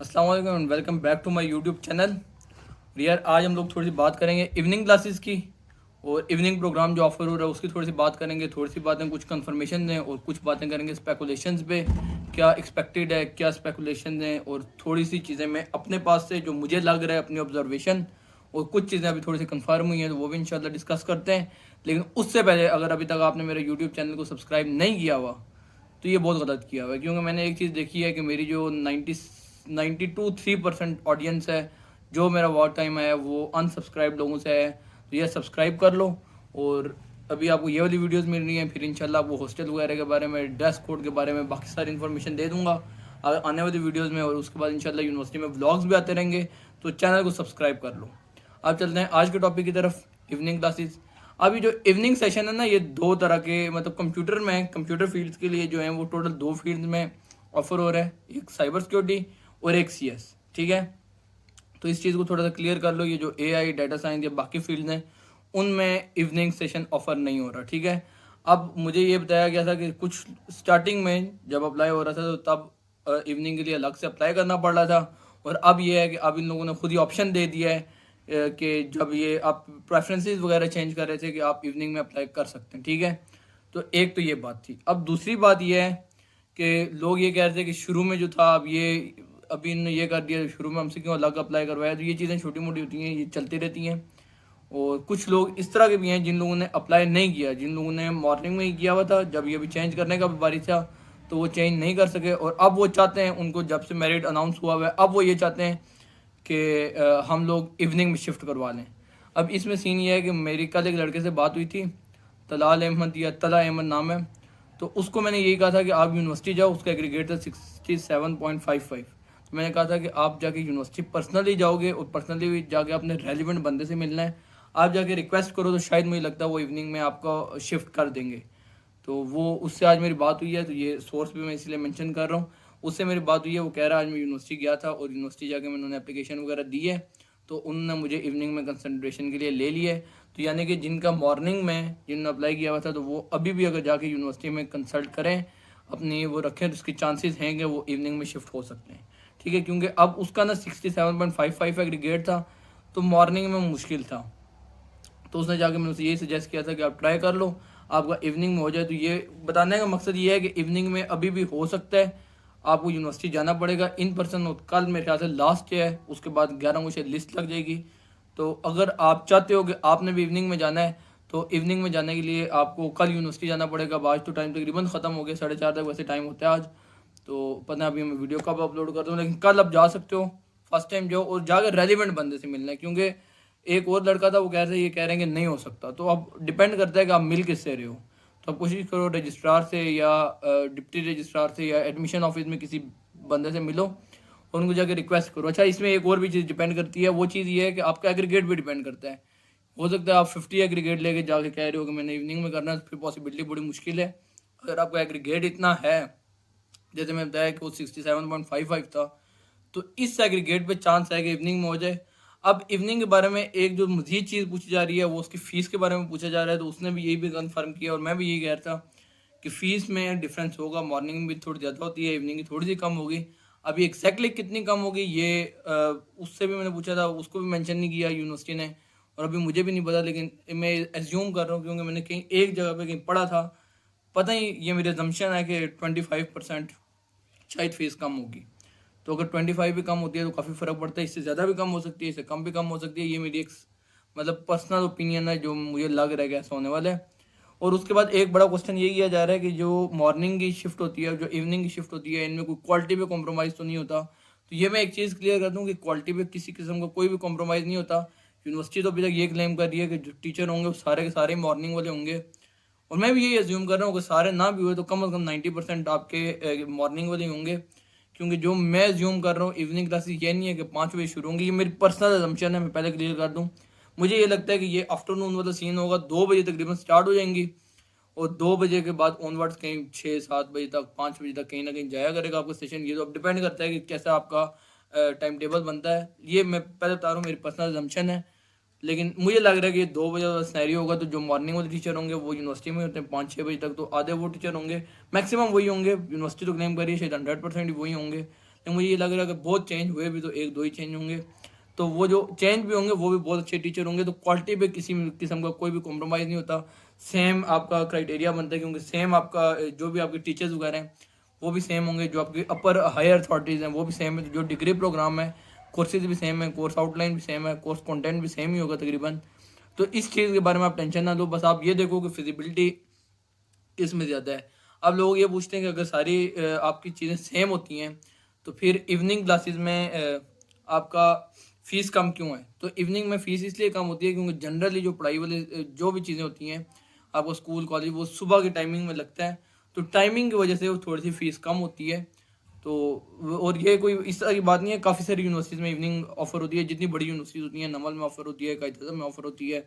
अस्सलाम वालेकुम and welcome back to my YouTube channel. यार आज हम लोग थोड़ी सी बात करेंगे इवनिंग क्लासेस की और इवनिंग प्रोग्राम जो ऑफर हो रहा है उसकी थोड़ी सी बात करेंगे। थोड़ी सी बातें कुछ कंफर्मेशन हैं और कुछ बातें करेंगे स्पेकुलेशंस पे, क्या एक्सपेक्टेड है, क्या स्पेकुलेशन हैं, और थोड़ी सी चीज़ें मैं अपने पास से जो मुझे लग रहा है अपनी ऑब्जर्वेशन, और कुछ चीज़ें अभी थोड़ी सी कंफर्म हुई हैं तो वो भी इंशाल्लाह डिस्कस करते हैं। लेकिन उससे पहले अगर अभी तक आपने मेरे यूट्यूब चैनल को सब्सक्राइब नहीं किया हुआ तो ये बहुत गलत किया हुआ है, क्योंकि मैंने एक चीज़ देखी है कि मेरी जो 92-3% ऑडियंस है, जो मेरा वॉच टाइम है वो अनसब्सक्राइब लोगों से है। तो ये सब्सक्राइब कर लो। और अभी आपको ये वाली वीडियोस मिल रही हैं, फिर इंशाल्लाह आपको हॉस्टल वगैरह के बारे में, ड्रेस कोड के बारे में, बाकी सारी इन्फॉर्मेशन दे दूंगा आने वाली वीडियोज़ में। और उसके बाद इंशाल्लाह यूनिवर्सिटी में व्लॉग्स भी आते रहेंगे, तो चैनल को सब्सक्राइब कर लो। अब चलते हैं आज के टॉपिक की तरफ, इवनिंग क्लासेस। अभी जो इवनिंग सेशन है ना, ये दो तरह के, मतलब कंप्यूटर में, कंप्यूटर फील्ड्स के लिए जो है वो टोटल दो फील्ड्स में ऑफर हो रहा है, एक साइबर सिक्योरिटी और एक सीएस। ठीक है, तो इस चीज़ को थोड़ा सा क्लियर कर लो। ये जो एआई, डाटा साइंस या बाकी फील्ड हैं उनमें इवनिंग सेशन ऑफर नहीं हो रहा। ठीक है, अब मुझे ये बताया गया था कि कुछ स्टार्टिंग में जब अप्लाई हो रहा था तो तब इवनिंग के लिए अलग से अप्लाई करना पड़ रहा था। और अब ये है कि अब इन लोगों ने खुद ही ऑप्शन दे दिया है कि जब ये आप प्रेफरेंसेस वगैरह चेंज कर रहे थे कि आप इवनिंग में अप्लाई कर सकते हैं। ठीक है, तो एक तो ये बात थी। अब दूसरी बात ये है कि लोग ये कह रहे थे कि शुरू में जो था, अब ये अभी इन्होंने ये कर दिया, शुरू में हमसे क्यों अलग अप्लाई करवाया। तो ये चीज़ें छोटी मोटी होती हैं, ये चलती रहती हैं। और कुछ लोग इस तरह के भी हैं जिन लोगों ने अप्लाई नहीं किया, जिन लोगों ने मॉर्निंग में ही किया हुआ था, जब ये भी चेंज करने का बारी था तो वो चेंज नहीं कर सके। और अब वो चाहते हैं, उनको जब से मेरिट अनाउंस हुआ हुआ है, अब वो ये चाहते हैं कि हम लोग इवनिंग में शिफ्ट करवा लें। अब इसमें सीन ये है कि मेरी कल एक लड़के से बात हुई थी, तलाल अहमद या तला अहमद नाम है। तो उसको मैंने यही कहा था कि आप यूनिवर्सिटी जाओ, उसका एग्रीगेट था 67.55। तो मैंने कहा था कि आप जाके यूनिवर्सिटी पर्सनली जाओगे और पर्सनली जाके अपने रेलिवेंट बंदे से मिलना है। आप जाके रिक्वेस्ट करो तो शायद मुझे लगता है वो इवनिंग में आपका शिफ्ट कर देंगे। तो वो उससे आज मेरी बात हुई है, तो ये सोर्स भी मैं इसलिए मेंशन कर रहा हूँ। उससे मेरी बात हुई है, वो कह रहा है आज मैं यूनिवर्सिटी गया था और यूनिवर्सिटी जाके मैंने उन्होंने एप्लीकेशन वगैरह दी है, तो उन्होंने मुझे इवनिंग में कंसंट्रेशन के लिए ले लिया है। तो यानी कि जिनका मॉर्निंग में जिन्होंने अप्लाई किया हुआ था, तो वो अभी भी अगर जाके यूनिवर्सिटी में कंसल्ट करें, अपनी वो रखें, तो उसके चांसेस हैं कि वो इवनिंग में शिफ्ट हो सकते हैं। ठीक है, क्योंकि अब उसका ना 67.55 एग्रीगेट था, तो मॉर्निंग में मुश्किल था। तो उसने जाके मैंने उसे यही सजेस्ट किया था कि आप ट्राई कर लो, आपका इवनिंग में हो जाए। तो ये बताने का मकसद ये है कि इवनिंग में अभी भी हो सकता है, आपको यूनिवर्सिटी जाना पड़ेगा इन पर्सन। कल मेरे ख्याल से लास्ट है, उसके बाद 11 को शायद लिस्ट लग जाएगी। तो अगर आप चाहते हो कि आपने भी इवनिंग में जाना है, तो इवनिंग में जाने के लिए आपको कल यूनिवर्सिटी जाना पड़ेगा। अब आज तो टाइम तकरीबन ख़त्म हो गया, 4:30 तक वैसे टाइम होता है आज। तो पता अभी मैं वीडियो कब अपलोड करता हूँ, लेकिन कल आप जा सकते हो, फर्स्ट टाइम जाओ और जाकर रेलिवेंट बंदे से मिलना है। क्योंकि एक और लड़का था, वो कह रहे, ये कह रहे हैं कि नहीं हो सकता। तो अब डिपेंड करता है कि आप मिल किससे रहे हो। तो आप कोशिश करो रजिस्ट्रार से या डिप्टी रजिस्ट्रार से या एडमिशन ऑफिस में किसी बंदे से मिलो और उनको जाके रिक्वेस्ट करो। अच्छा, इसमें एक और भी चीज़ डिपेंड करती है, वो चीज़ ये है कि आपका एग्रीगेट भी डिपेंड करता है। हो सकता है आप 50 एग्रीगेट लेके जाके कह रहे हो कि मैंने इवनिंग में करना है, तो फिर पॉसिबिलिटी बड़ी मुश्किल है। अगर आपका एग्रीगेट इतना है, जैसे मैं बताया कि वो 67.55 था, तो इस एग्रीगेट पे चांस है कि इवनिंग में हो जाए। अब इवनिंग के बारे में एक जो मजीद चीज़ पूछी जा रही है, वो उसकी फ़ीस के बारे में पूछा जा रहा है। तो उसने भी यही भी कंफर्म किया और मैं भी यही कह रहा था कि फ़ीस में डिफरेंस होगा, मॉर्निंग में भी थोड़ी ज़्यादा होती है, इवनिंग की थोड़ी सी कम होगी। अभी एग्जैक्टली कितनी कम होगी ये उससे भी मैंने पूछा था, उसको भी मेंशन नहीं किया यूनिवर्सिटी ने, और अभी मुझे भी नहीं पता। लेकिन मैं एज्यूम कर रहा हूँ, क्योंकि मैंने कहीं एक जगह पे कहीं पढ़ा था, पता ही, ये मेरी assumption है कि 25% शायद फीस कम होगी। तो अगर 25 भी कम होती है तो काफ़ी फ़र्क पड़ता है। इससे ज़्यादा भी कम हो सकती है, इससे कम भी कम हो सकती है। ये मेरी एक मतलब पर्सनल ओपिनियन है, जो मुझे लग रहा है कि ऐसा होने वाला है। और उसके बाद एक बड़ा क्वेश्चन ये किया जा रहा है कि जो मॉर्निंग की शिफ्ट होती है, जो इवनिंग की शिफ्ट होती है, इनमें कोई क्वालिटी पे कॉम्प्रोमाइज़ तो नहीं होता। तो ये मैं एक चीज़ क्लियर कर दूँ कि क्वालिटी पे किसी किस्म का कोई भी कॉम्प्रोमाइज़ नहीं होता। यूनिवर्सिटी तो अभी तक ये क्लेम कर रही है कि जो टीचर होंगे वो सारे के सारे मॉर्निंग वाले होंगे। और मैं भी यही अज्यूम कर रहा हूँ कि सारे ना भी हुए तो कम से कम 90% आपके मॉर्निंग वाले ही होंगे। क्योंकि जो मैं अज्यूम कर रहा हूँ, इवनिंग क्लासेस ये नहीं है कि 5 बजे शुरू होंगी। ये मेरी पर्सनल अजम्पशन है, मैं पहले क्लियर कर दूँ। मुझे ये लगता है कि ये आफ्टरनून वाला सीन होगा, 2 बजे तकरीबन स्टार्ट हो जाएंगी और 2 बजे के बाद ऑनवर्ड्स कहीं 6-7 बजे तक, 5 बजे तक कहीं ना कहीं जाया करेगा आपका सेशन। ये तो अब डिपेंड करता है कि कैसा आपका टाइम टेबल बनता है। ये मैं पहले बता रहा हूँ, मेरी पर्सनल अजम्पशन है। लेकिन मुझे लग रहा है कि ये 2 बजे वाला सिनेरियो होगा। तो जो मॉर्निंग वाले टीचर होंगे वो यूनिवर्सिटी में होते हैं 5-6 बजे तक, तो आधे वो टीचर होंगे, मैक्सिमम वही होंगे। यूनिवर्सिटी तो क्लेम करिए शायद 100% ही वही होंगे। लेकिन मुझे ये लग रहा है कि बहुत चेंज हुए भी तो 1-2 ही चेंज होंगे। तो वो जो चेंज भी होंगे वो भी बहुत अच्छे टीचर होंगे, तो क्वालिटी पे किसी किस्म का कोई भी कॉम्प्रोमाइज़ नहीं होता। सेम आपका क्राइटेरिया बनता है, क्योंकि सेम आपका जो भी आपके टीचर्स वगैरह हैं वो भी सेम होंगे, जो आपके अपर हायर अथॉरिटीज़ हैं वो भी सेम है, जो डिग्री प्रोग्राम है कोर्सेज भी सेम है, कोर्स आउटलाइन भी सेम है, कोर्स कंटेंट भी सेम ही होगा तकरीबन। तो इस चीज़ के बारे में आप टेंशन ना लो, बस आप ये देखो कि फिजिबिलिटी किस में ज़्यादा है। अब लोग ये पूछते हैं कि अगर सारी आपकी चीज़ें सेम होती हैं तो फिर इवनिंग क्लासेस में आपका फ़ीस कम क्यों है? तो इवनिंग में फ़ीस इसलिए कम होती है क्योंकि जनरली जो पढ़ाई वाले जो भी चीज़ें होती हैं आपको स्कूल कॉलेज वो सुबह की टाइमिंग में लगता है, तो टाइमिंग की वजह से वो थोड़ी सी फ़ीस कम होती है। तो और ये कोई इस तरह की बात नहीं है, काफ़ी सारी यूनिवर्सिटीज़ में इवनिंग ऑफ़र होती है, जितनी बड़ी यूनिवर्सिटीज़ होती हैं, नमल में ऑफ़र होती है, कायद में ऑफ़र होती है।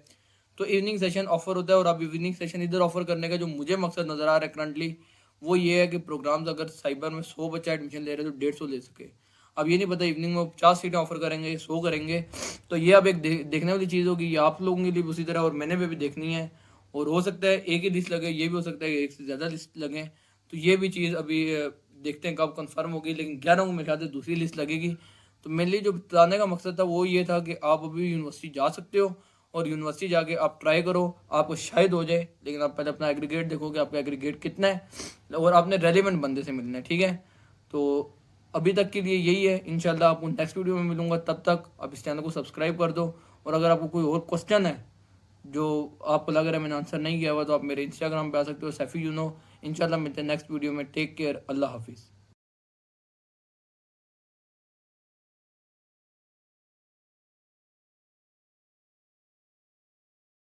तो इवनिंग सेशन ऑफ़र होता है, और अब इवनिंग सेशन इधर ऑफ़र करने का जो मुझे मकसद नज़र आ रहा है करंटली, वो ये है कि प्रोग्राम्स अगर साइबर में 100 बच्चा एडमिशन ले रहे हैं तो 150 ले सके। अब ये नहीं पता इवनिंग में वो 50 सीटें ऑफ़र करेंगे, 100 करेंगे, तो ये अब एक देखने वाली चीज़ होगी, ये आप लोगों के लिए भी उसी तरह, और मैंने भी देखनी है। और हो सकता है एक ही लिस्ट लगे, ये भी हो सकता है कि एक से ज़्यादा लिस्ट लगें, तो ये भी चीज़ अभी देखते हैं कब कंफर्म होगी, लेकिन 11 को मेरे ख्याल से दूसरी लिस्ट लगेगी। तो मेरे लिए जो बताने का मकसद था वो ये था कि आप अभी यूनिवर्सिटी जा सकते हो, और यूनिवर्सिटी जाके आप ट्राई करो, आपको शायद हो जाए, लेकिन आप पहले अपना एग्रीगेट देखो कि आपका एग्रीगेट कितना है, और आपने रेलिवेंट बंदे से मिलना है, ठीक है। तो अभी तक के लिए यही है, इंशाल्लाह आपको नेक्स्ट वीडियो में मिलूंगा, तब तक आप इस चैनल को सब्सक्राइब कर दो। और अगर आपको कोई और क्वेश्चन है जो आपको लग रहा है मैंने आंसर नहीं किया हुआ, तो आप मेरे इंस्टाग्राम पे आ सकते हो, सैफी यूनो। इंशाल्लाह मिलते हैं नेक्स्ट वीडियो में। टेक केयर, अल्लाह हाफिज़।